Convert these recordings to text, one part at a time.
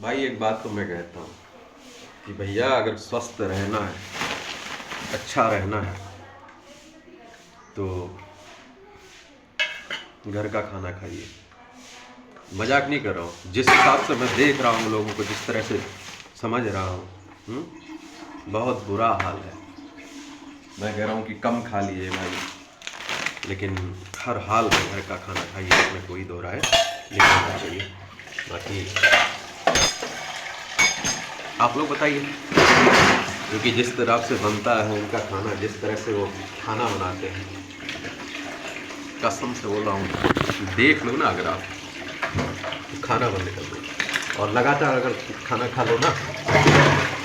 भाई एक बात तो मैं कहता हूँ कि भैया अगर स्वस्थ रहना है, अच्छा रहना है तो घर का खाना खाइए। मजाक नहीं कर रहा हूँ, जिस हिसाब से मैं देख रहा हूँ लोगों को, जिस तरह से समझ रहा हूँ, बहुत बुरा हाल है। मैं कह रहा हूँ कि कम खा लीजिए भाई, लेकिन हर हाल में घर का खाना खाइए, इसमें कोई दो राय नहीं करना चाहिए। बाकी आप लोग बताइए, क्योंकि जिस तरह से बनता है उनका खाना, जिस तरह से वो खाना बनाते हैं, कसम से बोल रहा हूँ, देख लो ना अगर आप तो खाना बंद कर दो और लगातार अगर खाना खा लो ना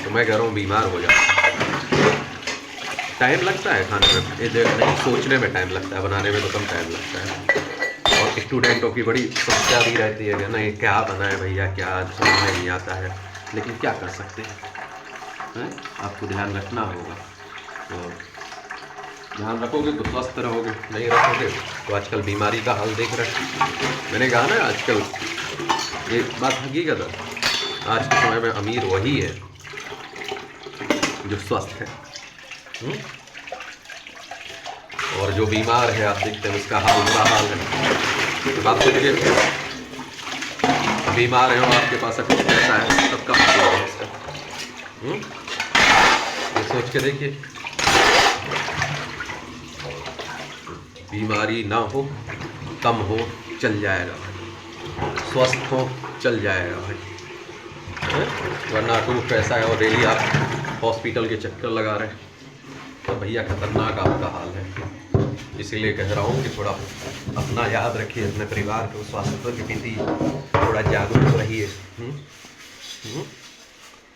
तो मैं कह रहा हूँ बीमार हो जाओ। टाइम लगता है खाने में, ये नहीं सोचने में टाइम लगता है, बनाने में तो कम टाइम लगता है। और स्टूडेंटों की बड़ी समस्या भी रहती है कि नहीं क्या बनाए भैया, क्या समझ में नहीं आता है, लेकिन क्या कर सकते हैं, आपको ध्यान रखना होगा। तो ध्यान रखोगे तो स्वस्थ रहोगे, नहीं रखोगे तो आजकल बीमारी का हाल देख रहे हैं। मैंने कहा ना आजकल ये बात हकीकत है, आज के समय में अमीर वही है जो स्वस्थ है, और जो बीमार है आप देखते हैं उसका हाल बुरा हाल है। तो आप सोचिए, बीमार है और आपके पास कुछ पैसा है, सबका मतलब है इसका। ये सोच के देखिए, बीमारी ना हो, कम हो, चल जाएगा भाई, स्वस्थ हो, चल जाएगा भाई, वरना खूब पैसा है और डेली आप हॉस्पिटल के चक्कर लगा रहे हैं तो भैया खतरनाक आपका हाल है। इसीलिए कह रहा हूँ कि थोड़ा अपना याद रखिए, अपने परिवार को स्वास्थ्य के प्रति थोड़ा जागरूक रहिए।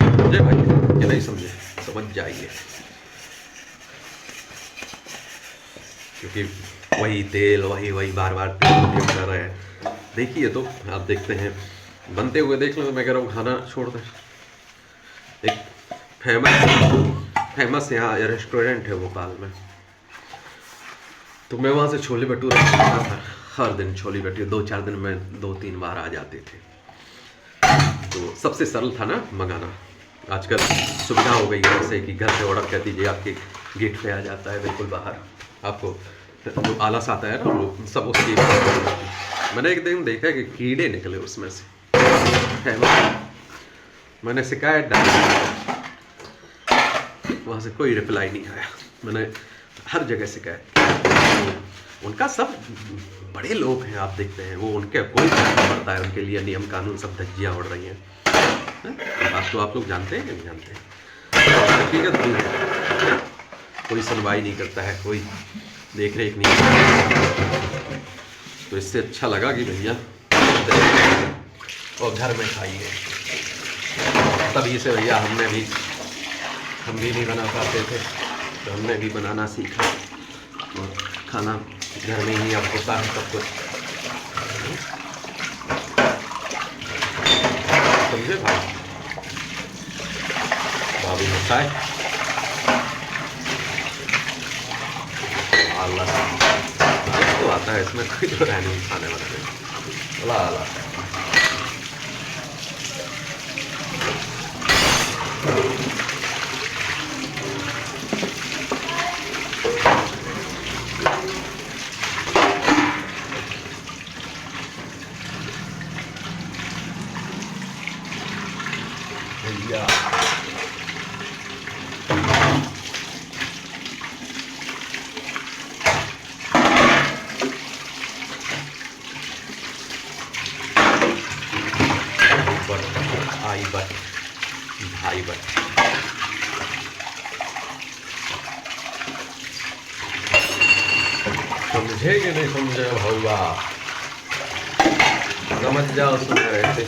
समझे भाई, ये नहीं समझे समझ जाइए, क्योंकि वही तेल वही बार बार तेल उपयोग कर रहे हैं। देखिए तो आप देखते हैं बनते हुए, देख लो, मैं कह रहा हूँ खाना छोड़ दें। एक फेमस यहाँ रेस्टोरेंट है भोपाल में, तो मैं वहाँ से छोले भटूरे खाता था हर दिन। छोले भटूरे 2-4 दिन में 2-3 बार आ जाते थे। तो सबसे सरल था ना मंगाना, आजकल सुविधा हो गई है जैसे कि घर से ऑर्डर कर दीजिए, आपके गेट पे आ जाता है बिल्कुल बाहर। आपको जो आलस आता है ना वो सब उसकी, मैंने एक दिन देखा कि कीड़े निकले उसमें से, मैंने शिकायत डाली, वहाँ से कोई रिप्लाई नहीं आया। मैंने हर जगह शिकायत, उनका सब बड़े लोग हैं आप देखते हैं, वो उनके कोई फर्क नहीं पड़ता है, उनके लिए नियम कानून सब धज्जियाँ उड़ रही हैं। बात तो आप लोग जानते हैं कि नहीं जानते हैं, हकीकत दूर है, कोई सुनवाई नहीं करता है, कोई देख रेख नहीं करता। तो इससे अच्छा लगा कि भैया और घर में खाइए। तभी से भैया हम भी नहीं बना पाते थे, तो हमने भी बनाना सीखा और खाना घर में ही अब होता है सब कुछ। समझे भाई, भाभी होता है अल्लाह तो आता है, इसमें कोई तो रहने नहीं खाने वाले अल्लाह अल्लाह। भैया आई बट भाई बट समझे कि नहीं समझे भौवा, समझ जाओ सुन रहे थे।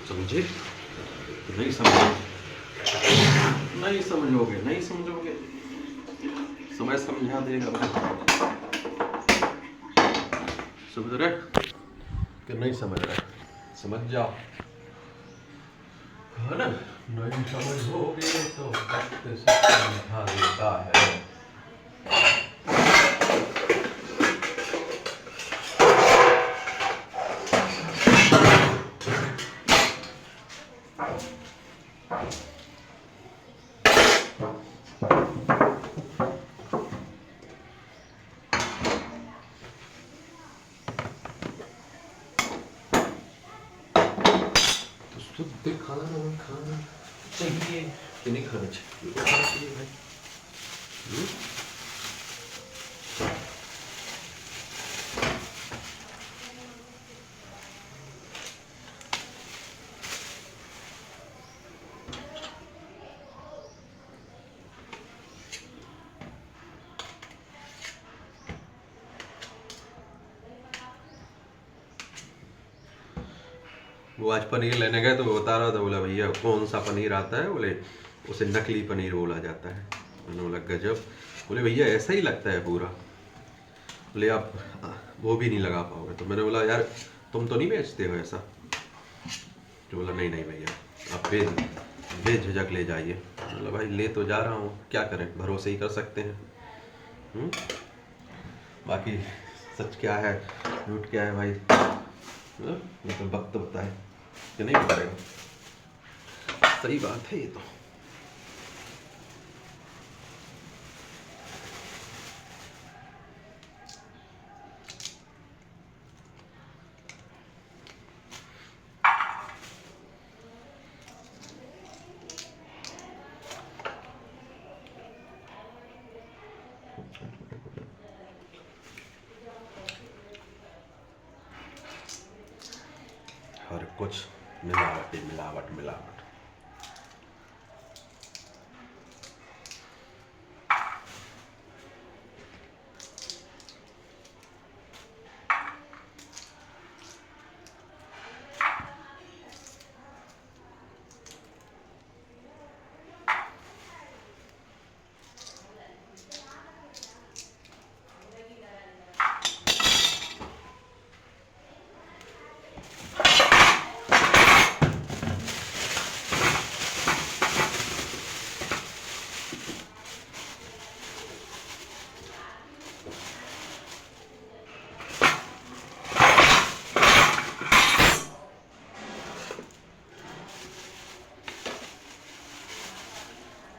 समझे नहीं समझे, नहीं समझोगे, नहीं समझोगे, समय समझा देगा। समझ रहे। कि नहीं समझ रहे? समझ जाओ, है ना। नहीं समझोगे तो वक्त समझा देता है। शुद्ध खाना खाना चाहिए कि नहीं खाना चाहिए? खाना चाहिए भाई। वो आज पनीर लेने गए तो वो बता रहा था, बोला भैया कौन सा पनीर आता है? बोले उसे नकली पनीर बोला जाता है। मैंने बोला गजब। बोले भैया ऐसा ही लगता है पूरा। बोले आप वो भी नहीं लगा पाओगे। तो मैंने बोला यार तुम तो नहीं बेचते हो ऐसा? तो बोला नहीं नहीं भैया आप बेझिझक ले जाइए। बोला भाई ले तो जा रहा हूँ, क्या करें, भरोसे ही कर सकते हैं। बाकी सच क्या है झूठ क्या है भाई, ये तो वक्त बताए कि नहीं बताएगा। सही बात है ये तो। हर कुछ मिलावट ही मिलावट मिलावट।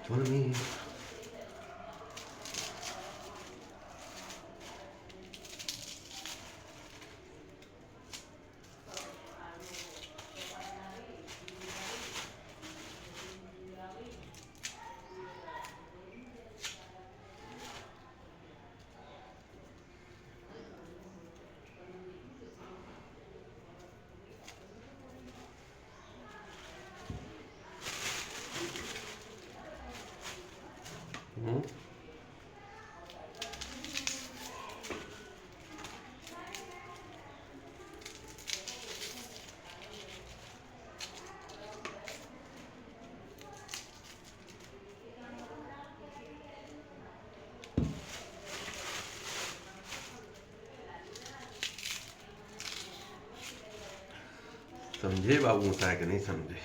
Johnny. समझे बाबू होता है कि नहीं समझे?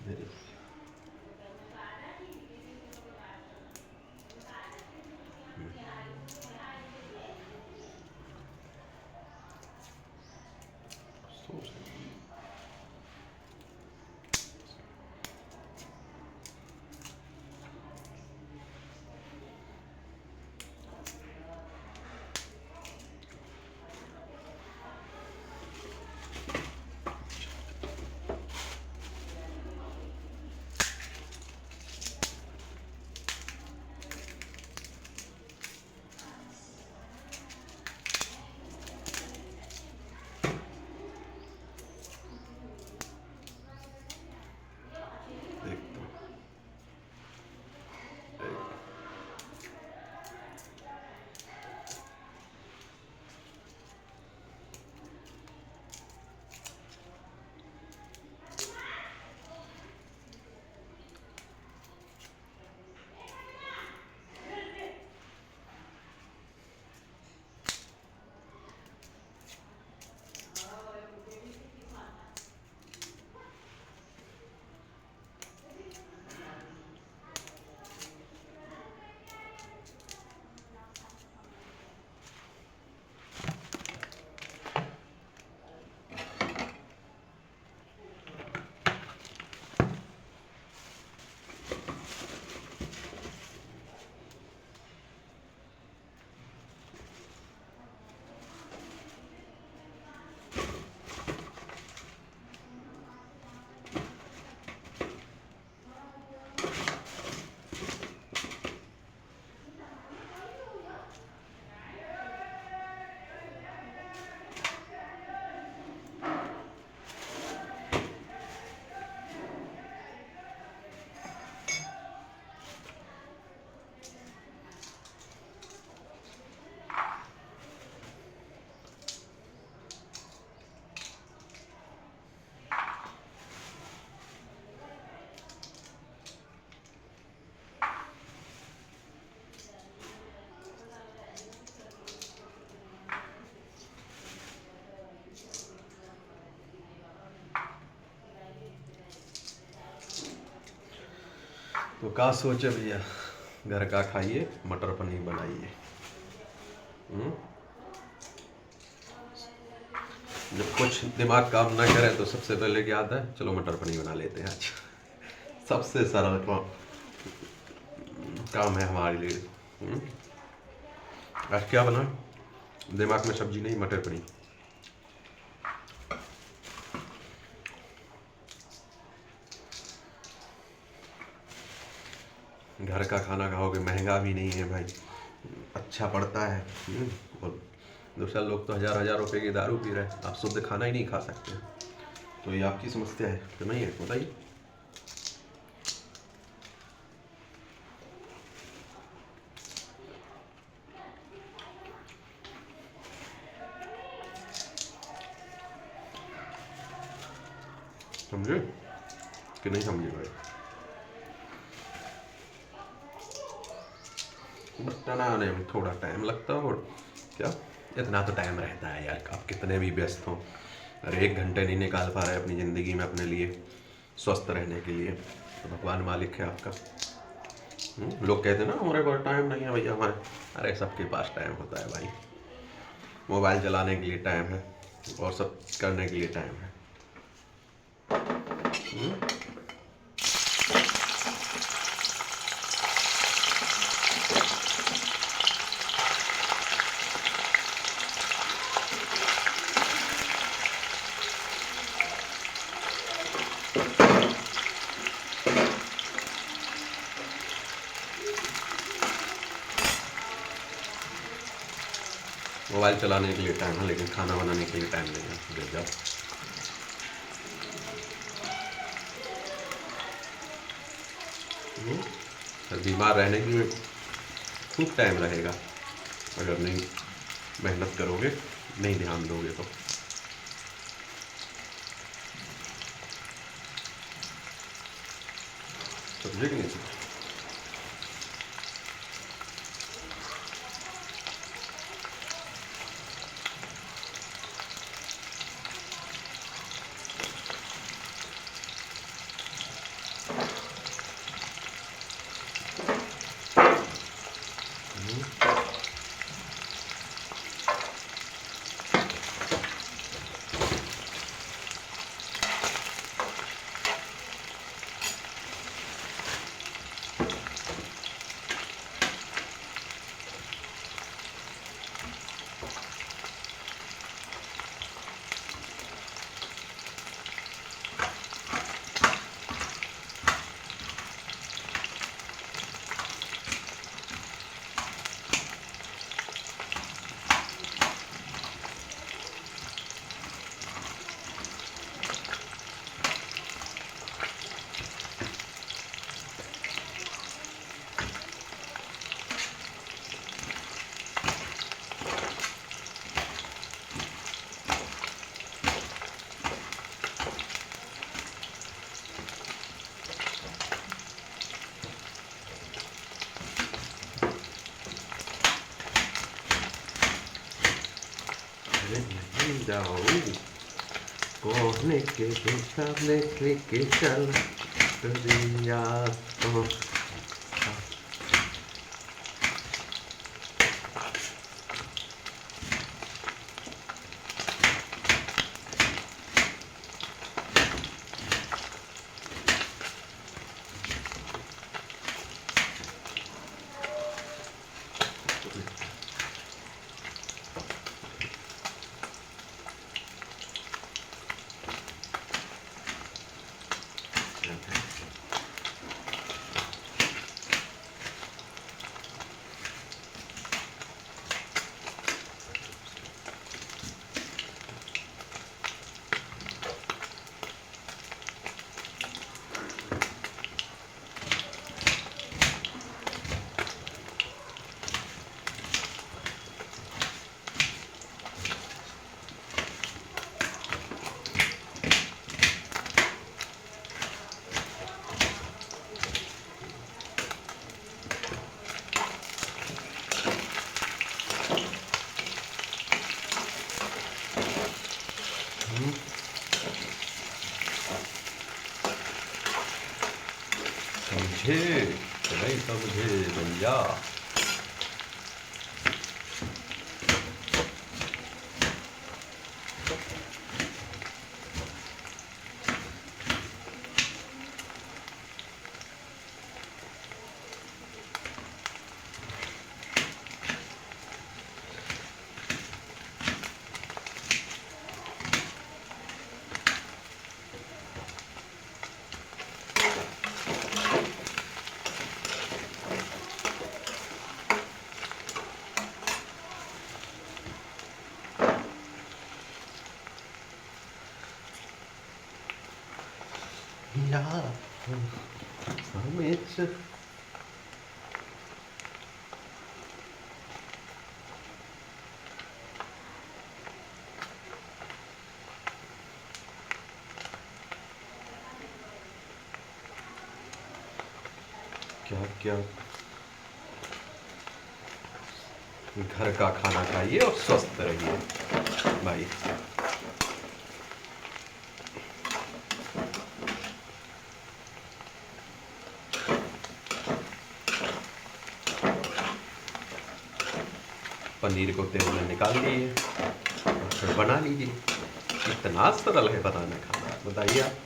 देखता हूँ। तो क्या सोचे भैया, घर का खाइए, मटर पनीर बनाइए। जब कुछ दिमाग काम ना करे तो सबसे पहले क्या आता है, चलो मटर पनीर बना लेते हैं आज। सबसे सरल काम है हमारे लिए। आज क्या बना, दिमाग में सब्जी नहीं, मटर पनीर। घर का खाना खाओगे, महंगा भी नहीं है भाई, अच्छा पड़ता है। और दूसरा लोग तो हजार हजार रुपए की दारू पी रहे हैं, आप शुद्ध खाना ही नहीं खा सकते। तो ये आपकी समस्या है तो नहीं है, बताइए। समझे कि नहीं समझे भाई? बनाने में थोड़ा टाइम लगता है, और क्या इतना तो टाइम रहता है यार, आप कितने भी व्यस्त हो, अरे 1 घंटे नहीं निकाल पा रहे अपनी ज़िंदगी में अपने लिए, स्वस्थ रहने के लिए, तो भगवान मालिक है आपका। लोग कहते हैं ना हमारे पास टाइम नहीं है भैया हमारे, अरे सबके पास टाइम होता है भाई, मोबाइल चलाने के लिए टाइम है और सब करने के लिए टाइम है। मोबाइल चलाने के लिए टाइम है, लेकिन खाना बनाने के लिए टाइम नहीं है। देख जाओ, और बीमार रहने के लिए खूब टाइम रहेगा अगर नहीं मेहनत करोगे, नहीं ध्यान दोगे तो। समझे कि नहीं? जाओ कोने के सामने लेके चल दिया तो समझे नहीं समझे भैया। या हमें क्या क्या घर का खाना खाइए और स्वस्थ रहिए भाई। पनीर को तेल में निकाल लिए और फिर बना लीजिए। इतना सरल है बनाना खाना, बताइए आप।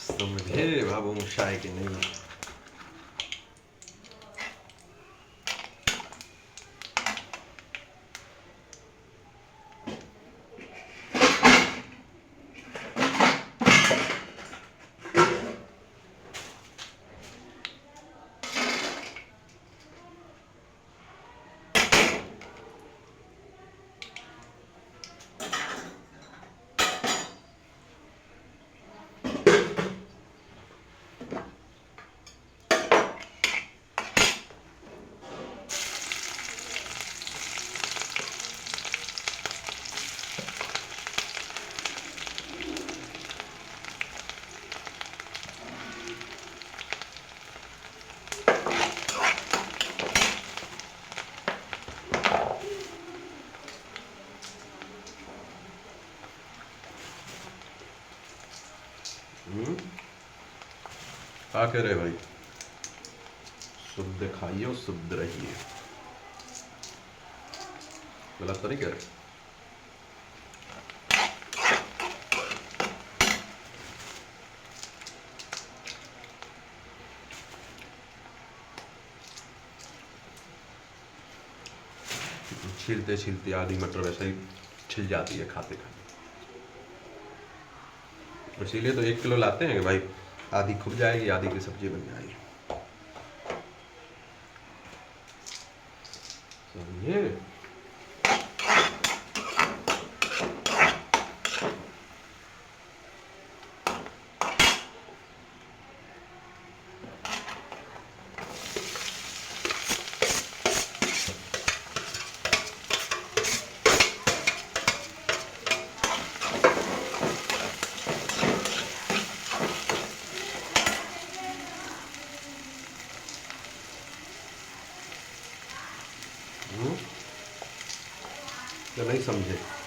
समझे बाबू मुशाई कि नहीं। क्या कह रहे भाई, शुद्ध खाइए और शुद्ध रहिए। गलत तो नहीं कह रहे। छीलते छीलते आधी मटर वैसे ही छिल जाती है खाते खाते। इसीलिए तो 1 किलो लाते हैं कि भाई आधी खुब जाएगी, आधी की सब्जी बन जाएगी। समझे? तो नहीं समझे।